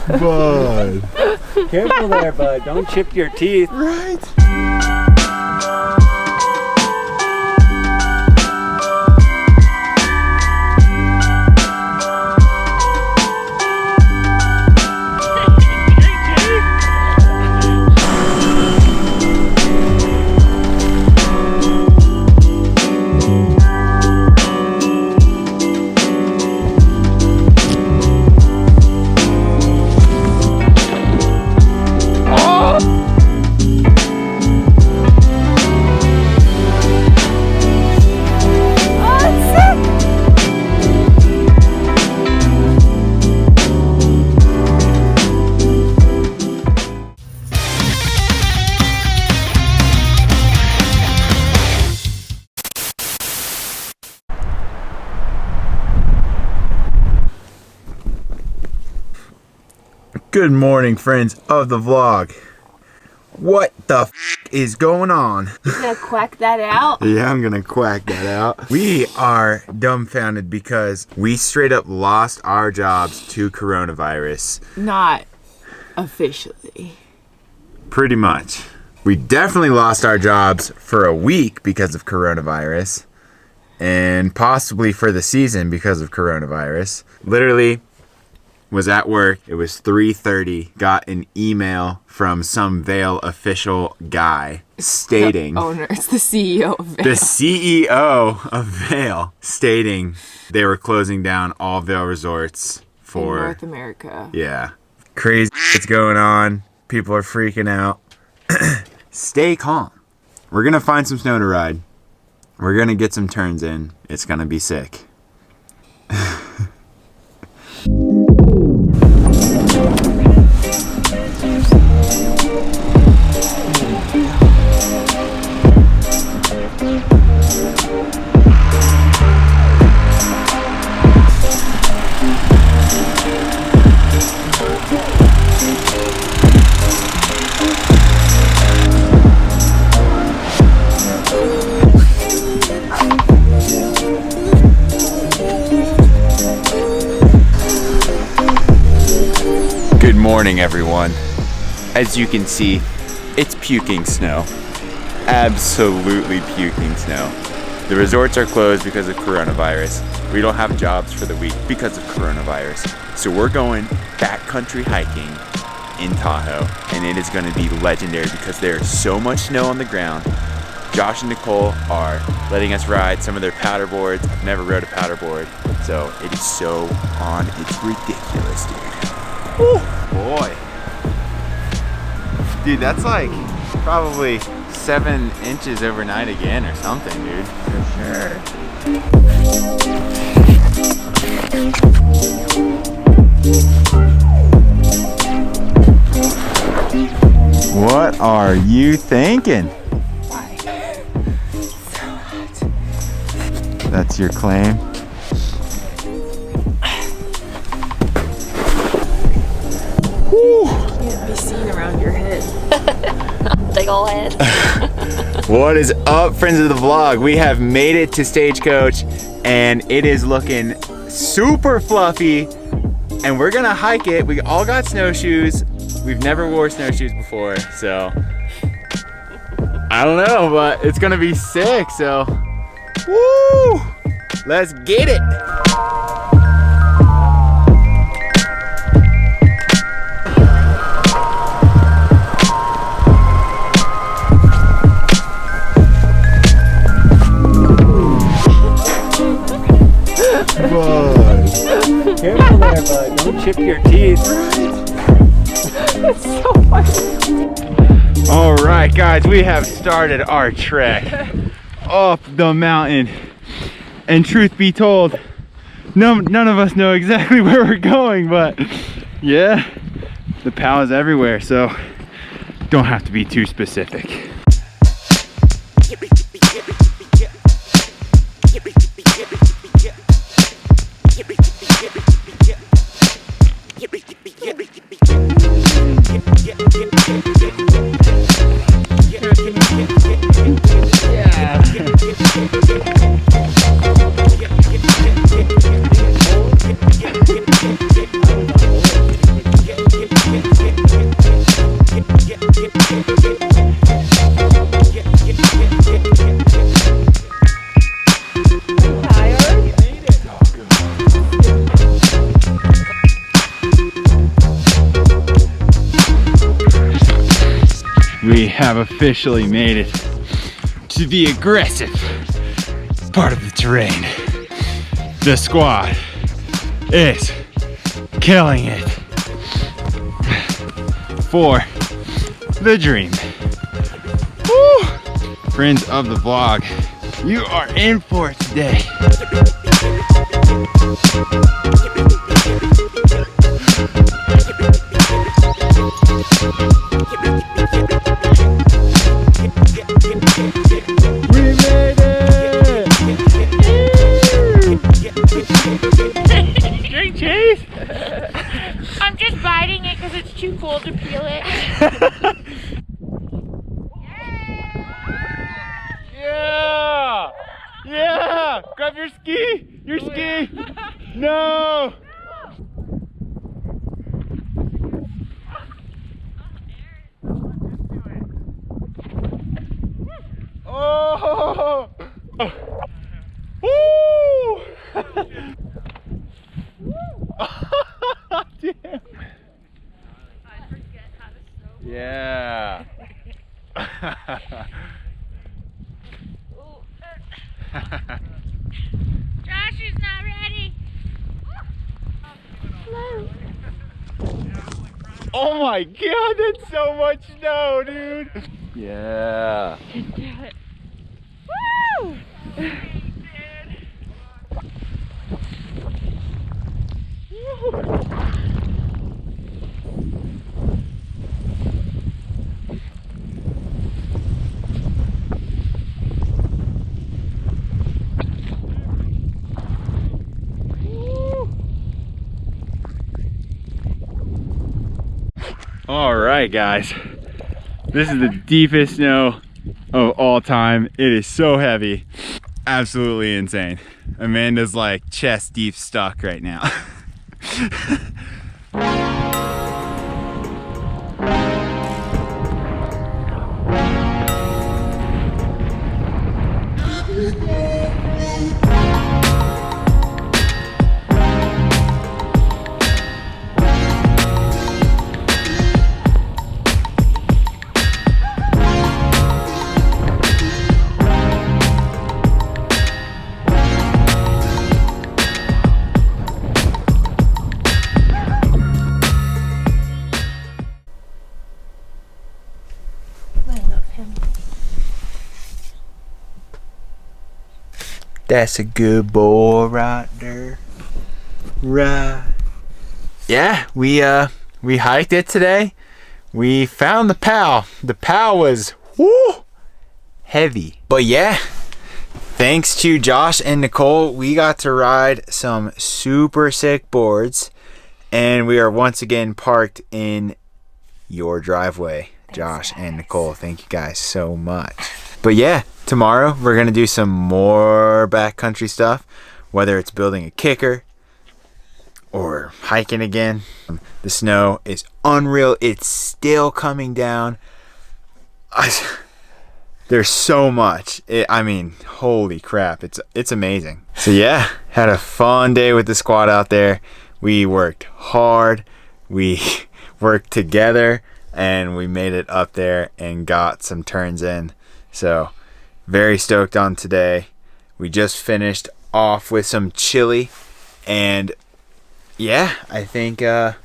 Bud. Careful there, bud. Don't chip your teeth. Right? Good morning, friends of the vlog. What the f is going on? You gonna quack that out? Yeah, I'm gonna quack that out. We are dumbfounded because we straight up lost our jobs to coronavirus. Not officially. Pretty much. We definitely lost our jobs for a week because of coronavirus. And possibly for the season because of coronavirus. Literally was at work. It was 3:30. Got an email from some Vail official guy stating... The owner. It's the CEO of Vail. The CEO of Vail stating they were closing down all Vail resorts for... In North America. Yeah. Crazy shit's going on. People are freaking out. Stay calm. We're going to find some snow to ride. We're going to get some turns in. It's going to be sick. Good morning, everyone. As you can see, it's puking snow. Absolutely puking snow. The resorts are closed because of coronavirus. We don't have jobs for the week because of coronavirus. So we're going backcountry hiking in Tahoe, and it is going to be legendary because there's so much snow on the ground. Josh and Nicole are letting us ride some of their powder boards. I've never rode a powder board, so it is so on. It's ridiculous, dude. Woo, boy. Dude, that's like probably 7 inches overnight again or something, dude. For sure. What are you thinking? Why? So hot. That's your claim? You can't be seen around your head. Big ol' head. What is up, friends of the vlog? We have made it to Stagecoach and it is looking super fluffy and we're gonna hike it. We all got snowshoes. We've never wore snowshoes before, so I don't know, but it's gonna be sick, so woo! Let's get it! Careful there, bud. Don't chip your teeth. It's so funny. All right, guys, we have started our trek up the mountain. And truth be told, none of us know exactly where we're going, but yeah, the POW is everywhere, so don't have to be too specific. have officially made it to the aggressive part of the terrain. The squad is killing it for the dream. Woo! Friends of the vlog, you are in for it today. We made it! Drink cheese? I'm just biting it because it's too cool to peel it. Yeah! Yeah! Grab your ski! Your ski! No! Oh! Woo! Damn. Yeah. Josh is not ready. Hello. Oh my god, that's so much snow, dude. Yeah. Woo! All right, guys. This is the deepest snow of all time. It is so heavy. Absolutely insane. Amanda's like chest deep stuck right now. That's a good boy right there. Right. Yeah, we hiked it today. We found the POW. The POW was heavy. But yeah, thanks to Josh and Nicole, we got to ride some super sick boards, and we are once again parked in your driveway. Josh and Nicole, thank you guys so much. But yeah, tomorrow we're gonna do some more backcountry stuff, whether it's building a kicker or hiking again. The snow is unreal. It's still coming down. There's so much. I mean, holy crap, it's amazing. So yeah, had a fun day with the squad out there. We worked hard, we worked together, and we made it up there and got some turns in. So very stoked on today. We just finished off with some chili, and yeah, I think we're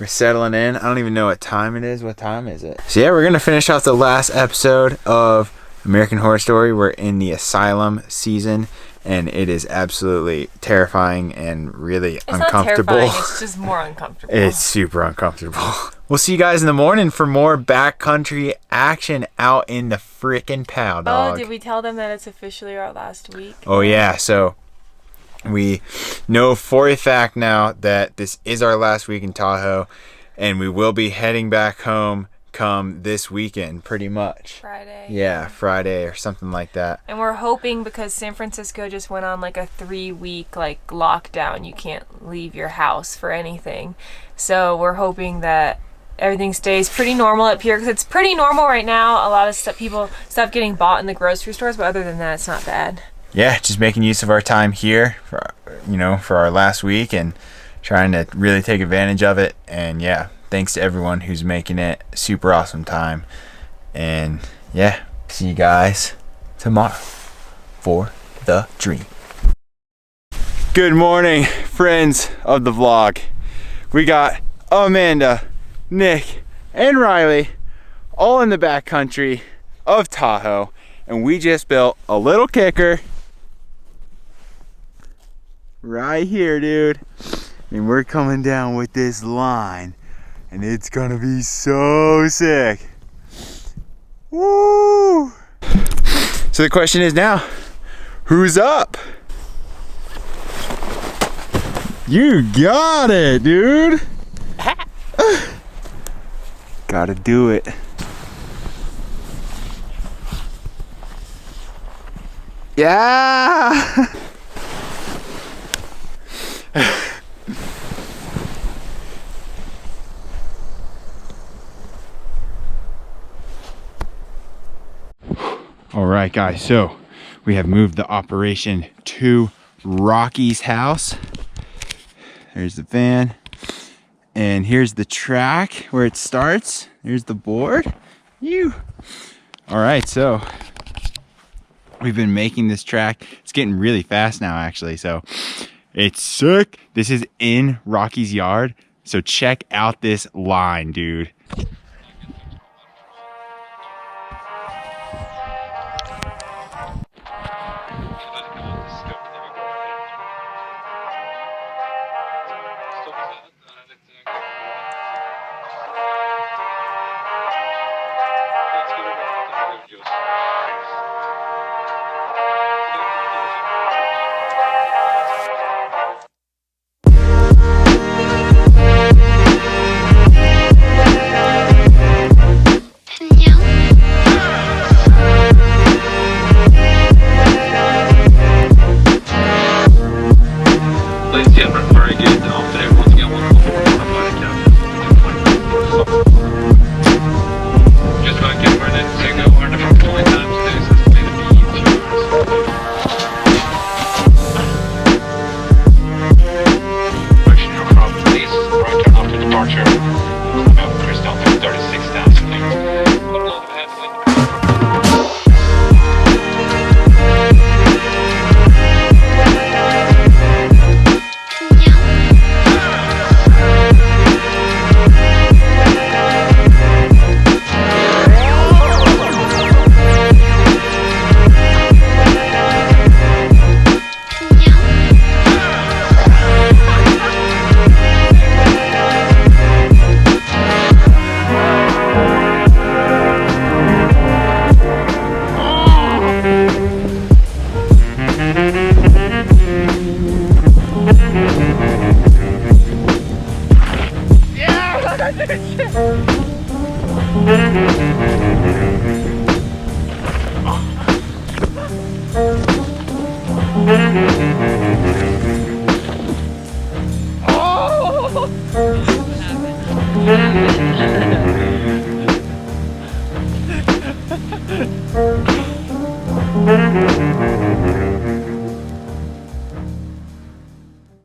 settling in. I don't even know what time it is. What time is it? So yeah, we're gonna finish off the last episode of American Horror Story. We're in the asylum season, and it is absolutely terrifying and really uncomfortable. Not terrifying, it's just more uncomfortable. It's super uncomfortable. We'll see you guys in the morning for more backcountry action out in the frickin' POW, dog. Oh, did we tell them that it's officially our last week? Oh yeah, so we know for a fact now that this is our last week in Tahoe, and we will be heading back home come this weekend, pretty much. Friday. Yeah, Friday or something like that. And we're hoping, because San Francisco just went on like a 3-week like lockdown, you can't leave your house for anything. So we're hoping that everything stays pretty normal up here, because it's pretty normal right now. A lot of stuff getting bought in the grocery stores, but other than that, it's not bad. Yeah, just making use of our time here for, for our last week and trying to really take advantage of it. And yeah, thanks to everyone who's making it a super awesome time. And yeah, see you guys tomorrow for the dream. Good morning, friends of the vlog. We got Amanda, Nick, and Riley all in the backcountry of Tahoe, and we just built a little kicker right here, dude. And we're coming down with this line, and it's gonna be so sick. Woo! So the question is now, who's up? You got it, dude. Gotta do it. Yeah. All right, guys, so we have moved the operation to Rocky's house. There's the van, and here's the track where it starts. Here's the board. All right, so we've been making this track. It's getting really fast now, actually, so it's sick. This is in Rocky's yard, so check out this line, dude. What happened?